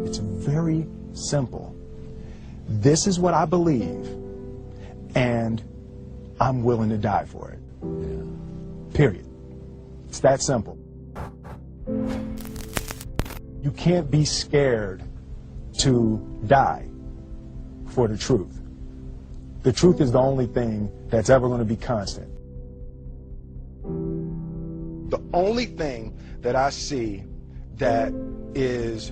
It's very simple. This is what I believe, and I'm willing to die for it. Period. It's that simple. You can't be scared to die for the truth. The truth is the only thing that's ever going to be constant. The only thing that I see that is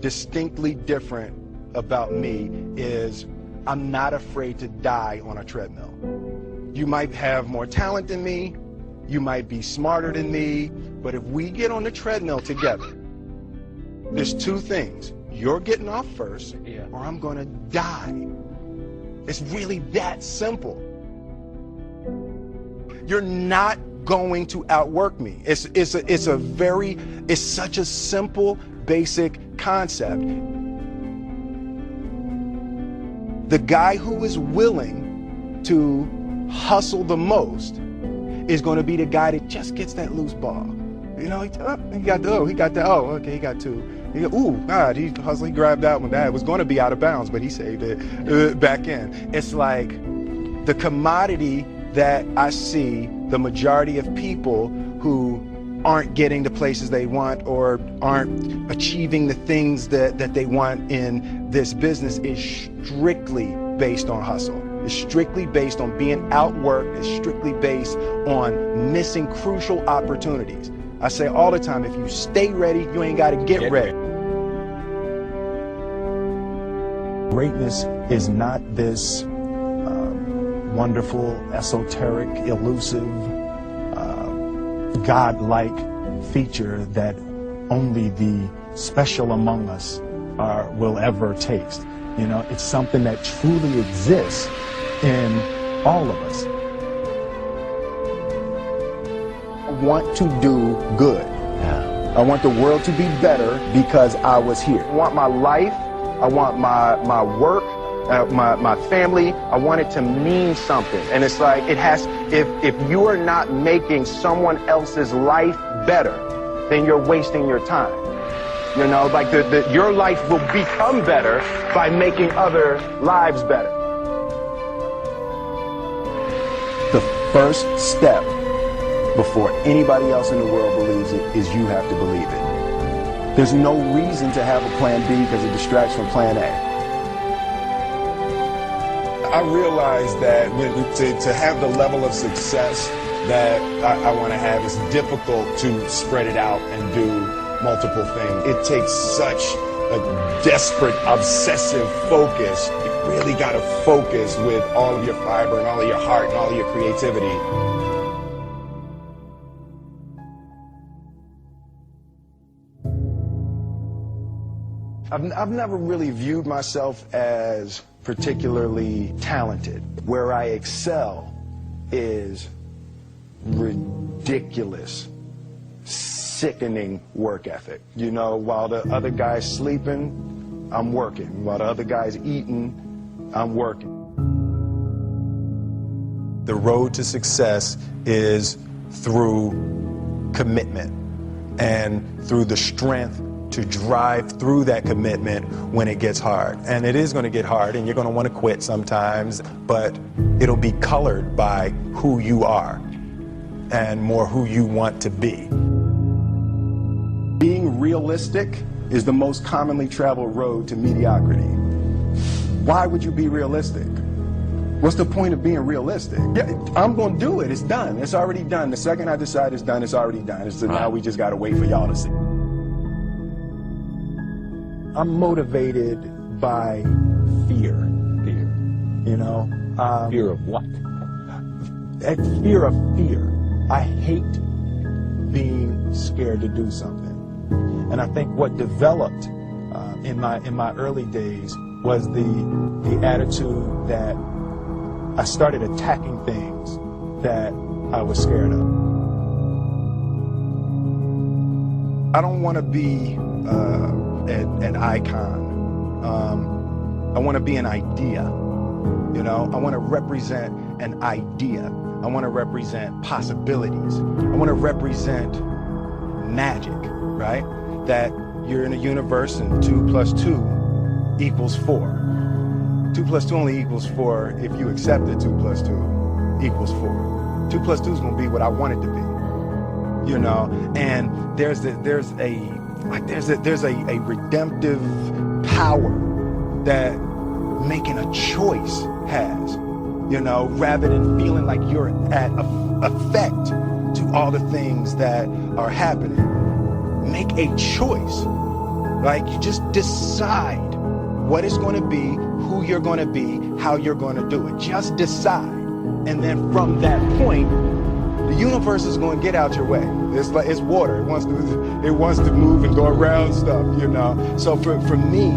distinctly different about me is I'm not afraid to die on a treadmill. You might have more talent than me, you might be smarter than me, but if we get on the treadmill together, there's two things. You're getting off first, or I'm gonna die. It's really that simple. You're not going to outwork me. It's such a simple, basic concept. The guy who is willing to hustle the most is going to be the guy that just gets that loose ball. You know, he got two. Ooh, God, he hustled, he grabbed that one. That was going to be out of bounds, but he saved it back in. It's like the commodity that I see the majority of people who aren't getting the places they want or aren't achieving the things that they want in this business is strictly based on hustle. It's strictly based on being outworked. It's strictly based on missing crucial opportunities. I say all the time, if you stay ready, you ain't got to get ready. Greatness is not this wonderful, esoteric, elusive, God-like feature that only the special among us will ever taste. You know, it's something that truly exists in all of us. I want to do good. Yeah. I want the world to be better because I was here. I want my life, I want my work, my family, I want it to mean something. And it's like, it has, if you are not making someone else's life better, then you're wasting your time. You know, like your life will become better by making other lives better. The first step before anybody else in the world believes it is you have to believe it. There's no reason to have a plan B because it distracts from plan A. I realize that to have the level of success that I want to have, it's difficult to spread it out and do multiple things. It takes such a desperate, obsessive focus. You really got to focus with all of your fiber and all of your heart and all of your creativity. I've never really viewed myself as particularly talented. Where I excel is ridiculous, sickening work ethic. You know, while the other guy's sleeping, I'm working. While the other guy's eating, I'm working. The road to success is through commitment and through the strength to drive through that commitment when it gets hard. And it is going to get hard and you're going to want to quit sometimes, but it'll be colored by who you are and more who you want to be. Being realistic is the most commonly traveled road to mediocrity. Why would you be realistic? What's the point of being realistic? Yeah, I'm going to do it. It's done. It's already done. The second I decide it's done, it's already done. So now we just got to wait for y'all to see. I'm motivated by fear. Fear. You know? Fear of what? Fear of fear. I hate being scared to do something. And I think what developed in my early days was the attitude that I started attacking things that I was scared of. I don't want to be an icon. I want to be an idea. You know, I want to represent an idea. I want to represent possibilities. I want to represent magic, right? That you're in a universe and 2 plus 2 equals 4. 2 plus 2 only equals 4 if you accept that 2 plus 2 equals 4. 2 plus 2 is going to be what I want it to be, you know. And there's a redemptive power that making a choice has, you know, rather than feeling like you're at effect to all the things that are happening. Make a choice. Like, you just decide what it's going to be, who you're going to be, how you're going to do it. Just decide. And then from that point, the universe is going to get out your way. It's like, it's water. It wants to move and go around stuff, you know. So for me,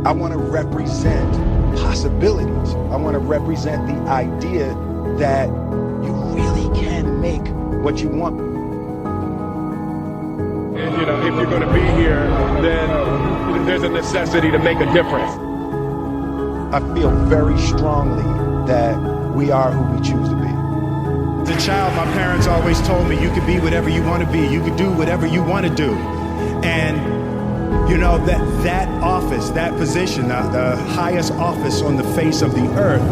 I want to represent possibilities. I want to represent the idea that you really can make what you want. And, you know, if you're going to be here, then there's a necessity to make a difference. I feel very strongly that we are who we choose to be. As a child, my parents always told me you could be whatever you want to be. You could do whatever you want to do. And, you know, that office, that position, the highest office on the face of the earth,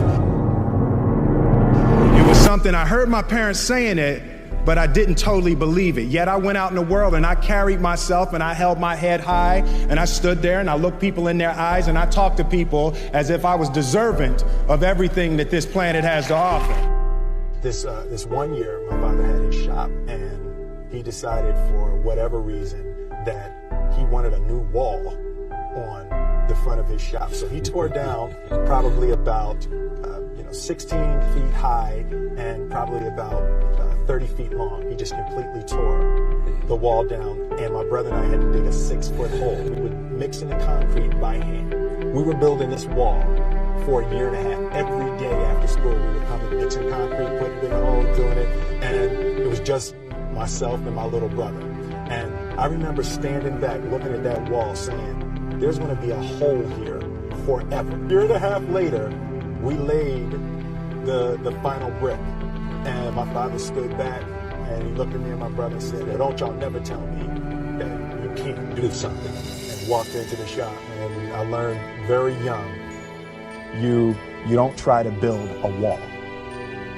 it was something I heard my parents saying it, but I didn't totally believe it. Yet I went out in the world and I carried myself and I held my head high and I stood there and I looked people in their eyes and I talked to people as if I was deserving of everything that this planet has to offer. This one year, my father had his shop and he decided for whatever reason that he wanted a new wall on the front of his shop. So he tore down probably about 16 feet high and probably about 30 feet long. He just completely tore the wall down, and my brother and I had to dig a 6-foot hole. We would mix in the concrete by hand. We were building this wall for a year and a half. Every day after school, we would come and mix in concrete, putting big holes, doing it, and it was just myself and my little brother. And I remember standing back, looking at that wall, saying, there's going to be a hole here forever. A year and a half later, we laid the final brick. And my father stood back and he looked at me and my brother and said, don't y'all never tell me that you can't do something. And walked into the shop. And I learned very young, you don't try to build a wall.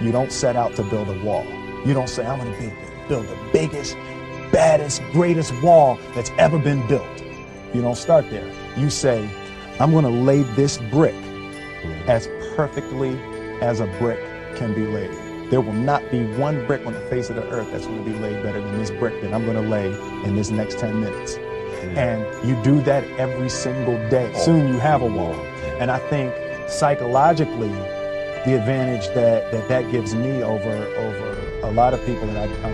You don't set out to build a wall. You don't say, I'm going to build the biggest, baddest, greatest wall that's ever been built. You don't start there. You say, I'm going to lay this brick as perfectly as a brick can be laid. There will not be one brick on the face of the earth that's going to be laid better than this brick that I'm going to lay in this next 10 minutes. And you do that every single day. Soon you have a wall. And I think psychologically, the advantage that gives me over a lot of people that I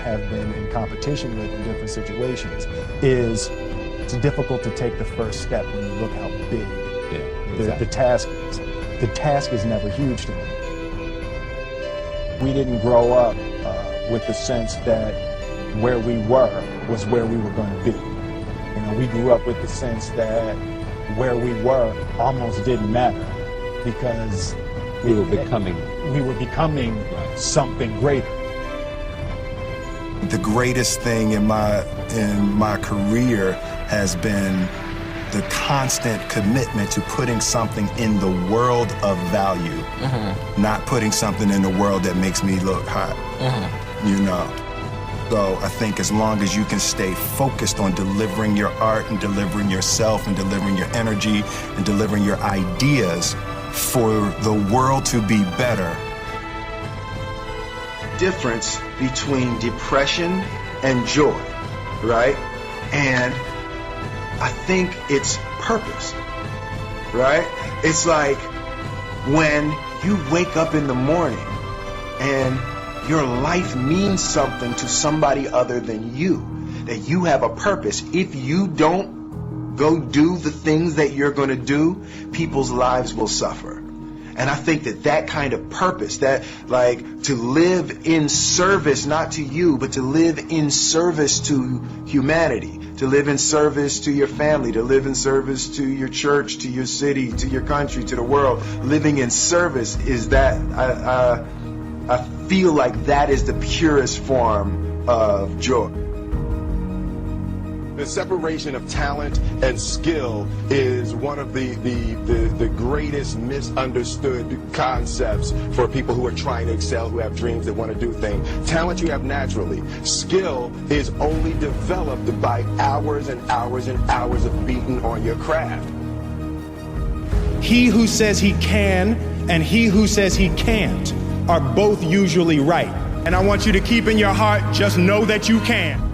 have been in competition with in different situations is it's difficult to take the first step when you look how big the task is. The task is never huge to me. We didn't grow up with the sense that where we were was where we were going to be. You know, we grew up with the sense that where we were almost didn't matter because we were becoming something greater. The greatest thing in my career has been the constant commitment to putting something in the world of value, not putting something in the world that makes me look hot, you know. So I think as long as you can stay focused on delivering your art and delivering yourself and delivering your energy and delivering your ideas for the world to be better. Difference between depression and joy, right? And I think it's purpose, right? It's like when you wake up in the morning and your life means something to somebody other than you, that you have a purpose. If you don't go do the things that you're going to do, people's lives will suffer. And I think that kind of purpose, that like to live in service, not to you, but to live in service to humanity, to live in service to your family, to live in service to your church, to your city, to your country, to the world. Living in service is that, I feel like that is the purest form of joy. The separation of talent and skill is one of the greatest misunderstood concepts for people who are trying to excel, who have dreams that want to do things. Talent you have naturally. Skill is only developed by hours and hours and hours of beating on your craft. He who says he can and he who says he can't are both usually right. And I want you to keep in your heart, just know that you can.